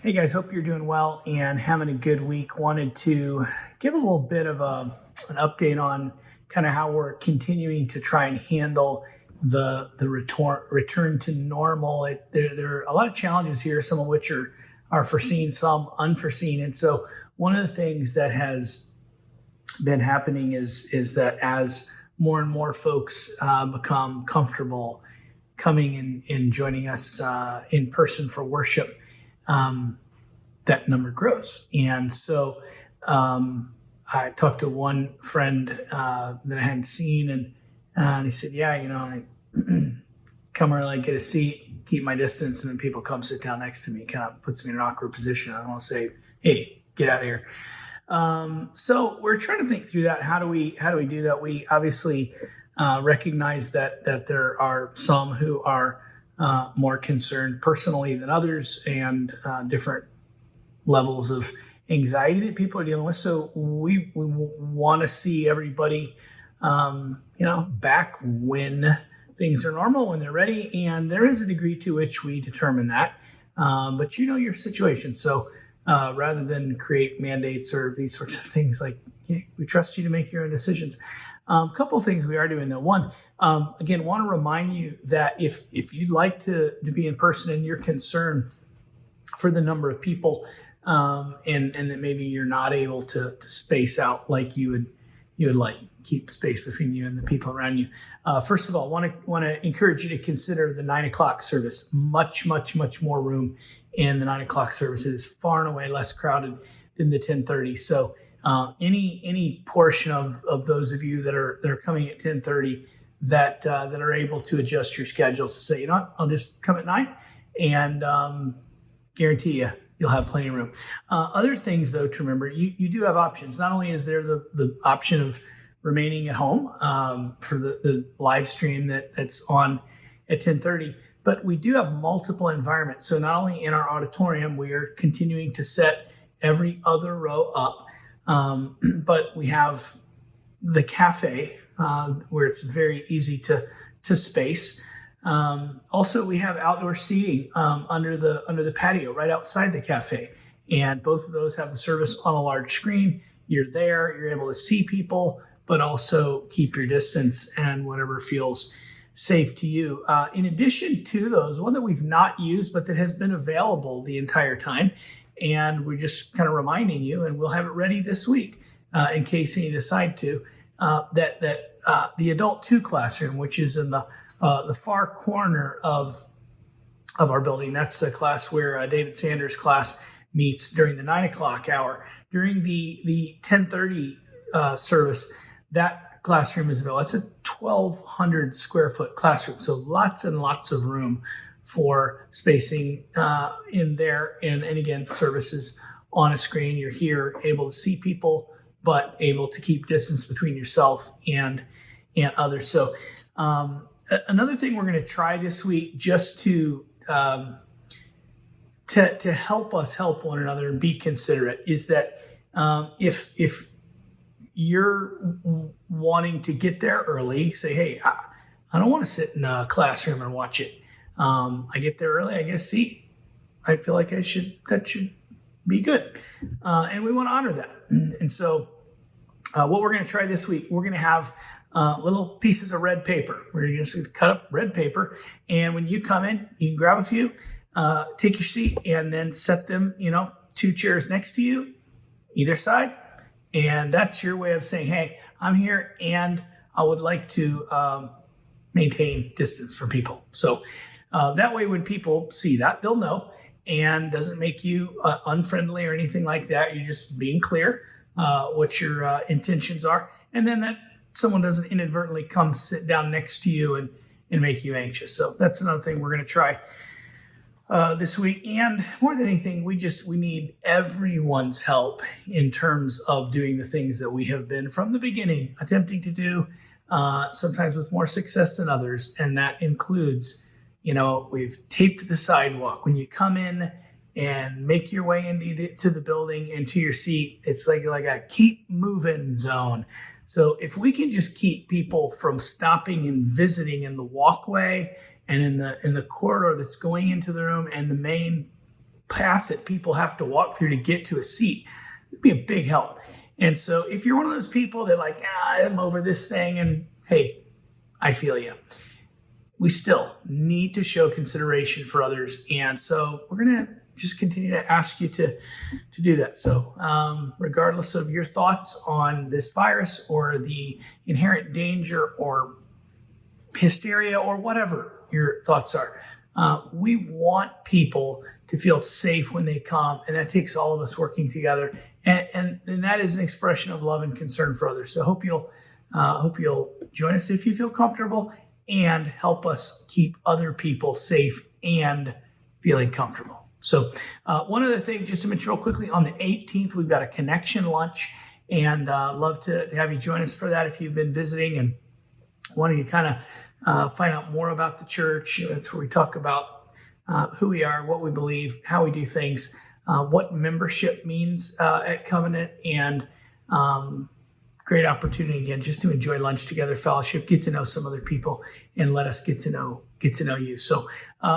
Hey guys, hope you're doing well and having a good week. Wanted to give a little bit of an update on kind of how we're continuing to try and handle the return to normal. There are a lot of challenges here, some of which are foreseen, some unforeseen. And so one of the things that has been happening is that as more and more folks become comfortable coming and joining us in person for worship, that number grows. And so I talked to one friend that I hadn't seen, and he said, yeah, I come early, get a seat, keep my distance, and then people come sit down next to me. Kind of puts me in an awkward position. I don't want to say, hey, get out of here. So we're trying to think through that. How do we do that? We obviously recognize that there are some who are more concerned personally than others, and different levels of anxiety that people are dealing with. So we want to see everybody, back when things are normal, when they're ready. And there is a degree to which we determine that. But you know your situation. So rather than create mandates or these sorts of things, we trust you to make your own decisions. A couple of things we are doing though. One, again, want to remind you that if you'd like to be in person and you're concerned for the number of people, and that maybe you're not able to space out like you would like, keep space between you and the people around you. First of all, want to encourage you to consider the 9:00 service. Much more room in the 9:00 service. It is far and away less crowded than the 10:30. So any portion of those of you that are coming at 10:30 that are able to adjust your schedules to say, you know what, I'll just come at 9, and guarantee you'll have plenty of room. Other things, though, to remember, you do have options. Not only is there the option of remaining at home for the live stream that's on at 10:30, but we do have multiple environments. So not only in our auditorium, we are continuing to set every other row up, but we have the cafe where it's very easy to space. Also, we have outdoor seating under the patio right outside the cafe, and both of those have the service on a large screen. You're there, you're able to see people, but also keep your distance and whatever feels safe to you. In addition to those, one that we've not used but that has been available the entire time, and we're just kind of reminding you, and we'll have it ready this week in case you decide to, that the Adult 2 classroom, which is in the far corner of our building. That's the class where David Sanders' class meets during the 9:00 hour. During the 10:30 service, that classroom is available. It's a 1,200 square foot classroom, so lots and lots of room for spacing in there. And again, services on a screen. You're here, able to see people, but able to keep distance between yourself and others. So another thing we're going to try this week, just to help us help one another and be considerate, is that if you're wanting to get there early, say, hey, I don't want to sit in a classroom and watch it. I get there early, I get a seat. I feel like that should be good. And we want to honor that. And so what we're going to try this week, we're going to have little pieces of red paper. We're just going to cut up red paper. And when you come in, you can grab a few, take your seat, and then set them, 2 chairs next to you, either side. And that's your way of saying, hey, I'm here and I would like to maintain distance from people. So that way, when people see that, they'll know, and doesn't make you unfriendly or anything like that. You're just being clear what your intentions are. And then that someone doesn't inadvertently come sit down next to you and make you anxious. So that's another thing we're going to try this week. And more than anything, we need everyone's help in terms of doing the things that we have been from the beginning attempting to do, sometimes with more success than others. And that includes, we've taped the sidewalk. When you come in and make your way into the building and to your seat, it's like a keep moving zone. So if we can just keep people from stopping and visiting in the walkway and in the corridor that's going into the room and the main path that people have to walk through to get to a seat. It'd be a big help. And so if you're one of those people that like, I'm over this thing, and hey, I feel you. We still need to show consideration for others. And so we're going to just continue to ask you to do that. So regardless of your thoughts on this virus or the inherent danger or hysteria or whatever your thoughts are, we want people to feel safe when they come. And that takes all of us working together. And that is an expression of love and concern for others. So hope you'll join us if you feel comfortable, and help us keep other people safe and feeling comfortable. So one other thing, just to mention real quickly, on the 18th, we've got a connection lunch, and love to have you join us for that if you've been visiting and wanting to kind of find out more about the church. That's where we talk about who we are, what we believe, how we do things, what membership means at Covenant, and great opportunity again just to enjoy lunch together, fellowship, get to know some other people, and let us get to know you. So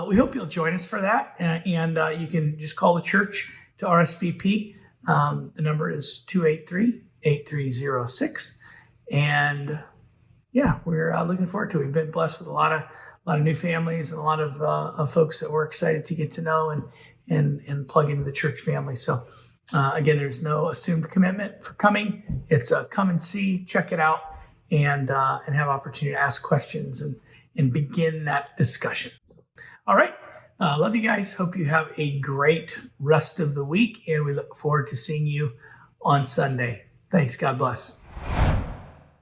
we hope you'll join us for that, and you can just call the church to RSVP. The number is 283-8306, and yeah, we're looking forward to it. We've been blessed with a lot of new families and a lot of folks that we're excited to get to know and plug into the church family. So again, there's no assumed commitment for coming. It's a come and see, check it out, and have opportunity to ask questions and begin that discussion. All right. Love you guys. Hope you have a great rest of the week, and we look forward to seeing you on Sunday. Thanks. God bless.